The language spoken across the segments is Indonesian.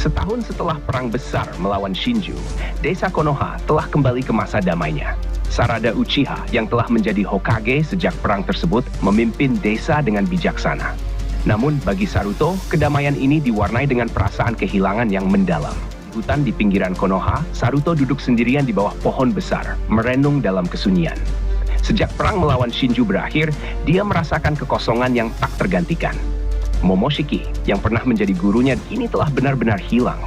Setahun setelah perang besar melawan Shinju, desa Konoha telah kembali ke masa damainya. Sarada Uchiha yang telah menjadi Hokage sejak perang tersebut memimpin desa dengan bijaksana. Namun bagi Saruto, kedamaian ini diwarnai dengan perasaan kehilangan yang mendalam. Di hutan di pinggiran Konoha, Saruto duduk sendirian di bawah pohon besar, merenung dalam kesunyian. Sejak perang melawan Shinju berakhir, dia merasakan kekosongan yang tak tergantikan. Momoshiki, yang pernah menjadi gurunya, kini telah benar-benar hilang.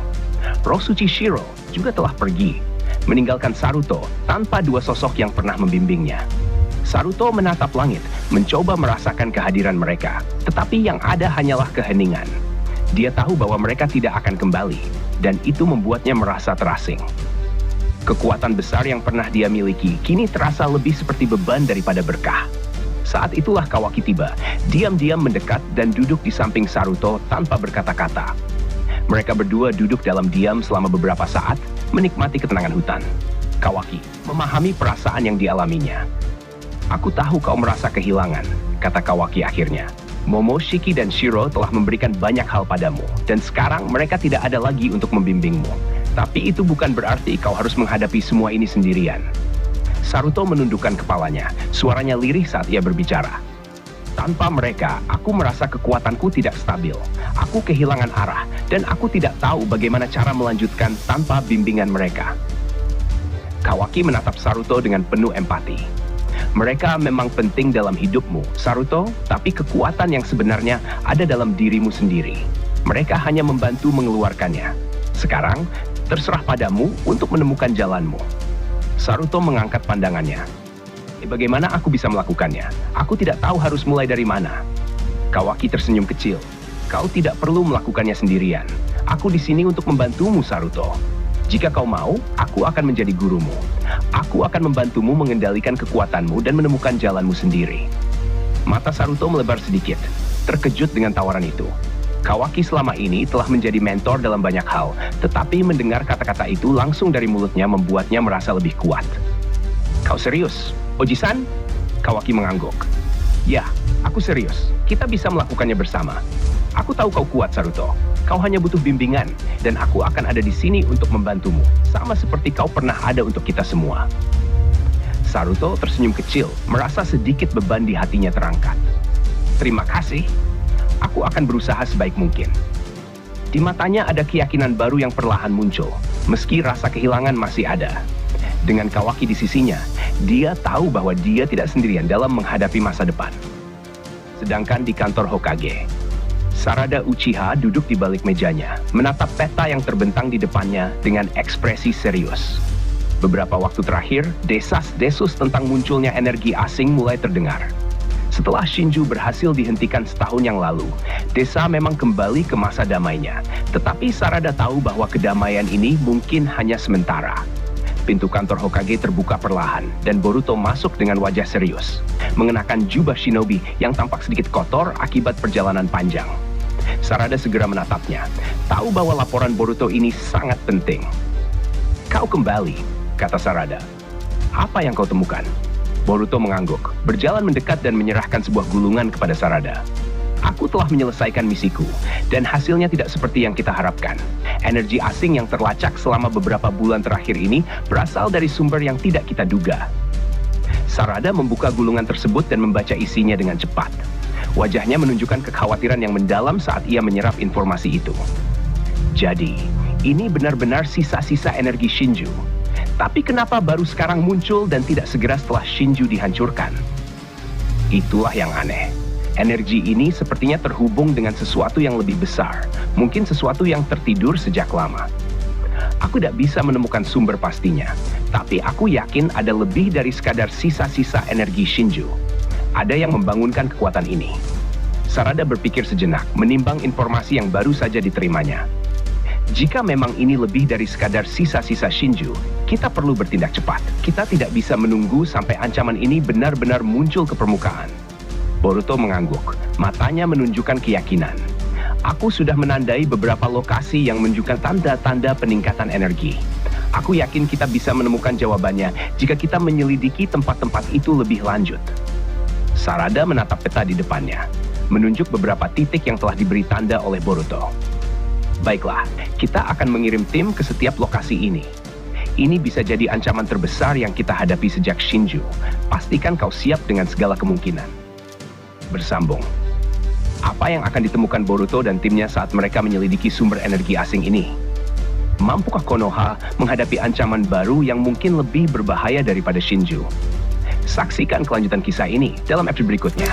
Roh suci Shiro juga telah pergi, meninggalkan Saruto tanpa dua sosok yang pernah membimbingnya. Saruto menatap langit, mencoba merasakan kehadiran mereka, tetapi yang ada hanyalah keheningan. Dia tahu bahwa mereka tidak akan kembali, dan itu membuatnya merasa terasing. Kekuatan besar yang pernah dia miliki kini terasa lebih seperti beban daripada berkah. Saat itulah Kawaki tiba, diam-diam mendekat dan duduk di samping Saruto tanpa berkata-kata. Mereka berdua duduk dalam diam selama beberapa saat, menikmati ketenangan hutan. Kawaki memahami perasaan yang dialaminya. "Aku tahu kau merasa kehilangan," kata Kawaki akhirnya. "Momoshiki dan Shiro telah memberikan banyak hal padamu, dan sekarang mereka tidak ada lagi untuk membimbingmu. Tapi itu bukan berarti kau harus menghadapi semua ini sendirian." Saruto menundukkan kepalanya, suaranya lirih saat ia berbicara. "Tanpa mereka, aku merasa kekuatanku tidak stabil. Aku kehilangan arah, dan aku tidak tahu bagaimana cara melanjutkan tanpa bimbingan mereka." Kawaki menatap Saruto dengan penuh empati. "Mereka memang penting dalam hidupmu, Saruto, tapi kekuatan yang sebenarnya ada dalam dirimu sendiri. Mereka hanya membantu mengeluarkannya. Sekarang, terserah padamu untuk menemukan jalanmu." Saruto mengangkat pandangannya. "Bagaimana aku bisa melakukannya? Aku tidak tahu harus mulai dari mana." Kawaki tersenyum kecil. "Kau tidak perlu melakukannya sendirian. Aku di sini untuk membantumu, Saruto. Jika kau mau, aku akan menjadi gurumu. Aku akan membantumu mengendalikan kekuatanmu dan menemukan jalanmu sendiri." Mata Saruto melebar sedikit, terkejut dengan tawaran itu. Kawaki selama ini telah menjadi mentor dalam banyak hal, tetapi mendengar kata-kata itu langsung dari mulutnya membuatnya merasa lebih kuat. "Kau serius, Oji-san?" Kawaki mengangguk. "Ya, aku serius. Kita bisa melakukannya bersama. Aku tahu kau kuat, Saruto. Kau hanya butuh bimbingan, dan aku akan ada di sini untuk membantumu, sama seperti kau pernah ada untuk kita semua." Saruto tersenyum kecil, merasa sedikit beban di hatinya terangkat. "Terima kasih. Aku akan berusaha sebaik mungkin." Di matanya ada keyakinan baru yang perlahan muncul, meski rasa kehilangan masih ada. Dengan Kawaki di sisinya, dia tahu bahwa dia tidak sendirian dalam menghadapi masa depan. Sedangkan di kantor Hokage, Sarada Uchiha duduk di balik mejanya, menatap peta yang terbentang di depannya dengan ekspresi serius. Beberapa waktu terakhir, desas-desus tentang munculnya energi asing mulai terdengar. Setelah Shinju berhasil dihentikan setahun yang lalu, desa memang kembali ke masa damainya. Tetapi Sarada tahu bahwa kedamaian ini mungkin hanya sementara. Pintu kantor Hokage terbuka perlahan, dan Boruto masuk dengan wajah serius, mengenakan jubah shinobi yang tampak sedikit kotor akibat perjalanan panjang. Sarada segera menatapnya, tahu bahwa laporan Boruto ini sangat penting. "Kau kembali," kata Sarada. "Apa yang kau temukan?" Boruto mengangguk, berjalan mendekat dan menyerahkan sebuah gulungan kepada Sarada. "Aku telah menyelesaikan misiku, dan hasilnya tidak seperti yang kita harapkan. Energi asing yang terlacak selama beberapa bulan terakhir ini berasal dari sumber yang tidak kita duga." Sarada membuka gulungan tersebut dan membaca isinya dengan cepat. Wajahnya menunjukkan kekhawatiran yang mendalam saat ia menyerap informasi itu. "Jadi, ini benar-benar sisa-sisa energi Shinju. Tapi kenapa baru sekarang muncul dan tidak segera setelah Shinju dihancurkan? Itulah yang aneh. Energi ini sepertinya terhubung dengan sesuatu yang lebih besar, mungkin sesuatu yang tertidur sejak lama. Aku tidak bisa menemukan sumber pastinya, tapi aku yakin ada lebih dari sekadar sisa-sisa energi Shinju. Ada yang membangunkan kekuatan ini." Sarada berpikir sejenak, menimbang informasi yang baru saja diterimanya. Jika memang ini lebih dari sekadar sisa-sisa Shinju, kita perlu bertindak cepat. Kita tidak bisa menunggu sampai ancaman ini benar-benar muncul ke permukaan. Boruto mengangguk, matanya menunjukkan keyakinan. Aku sudah menandai beberapa lokasi yang menunjukkan tanda-tanda peningkatan energi. Aku yakin kita bisa menemukan jawabannya jika kita menyelidiki tempat-tempat itu lebih lanjut. Sarada menatap peta di depannya, menunjuk beberapa titik yang telah diberi tanda oleh Boruto. Baiklah, kita akan mengirim tim ke setiap lokasi ini. Ini bisa jadi ancaman terbesar yang kita hadapi sejak Shinju. Pastikan kau siap dengan segala kemungkinan. Bersambung. Apa yang akan ditemukan Boruto dan timnya saat mereka menyelidiki sumber energi asing ini? Mampukah Konoha menghadapi ancaman baru yang mungkin lebih berbahaya daripada Shinju? Saksikan kelanjutan kisah ini dalam episode berikutnya.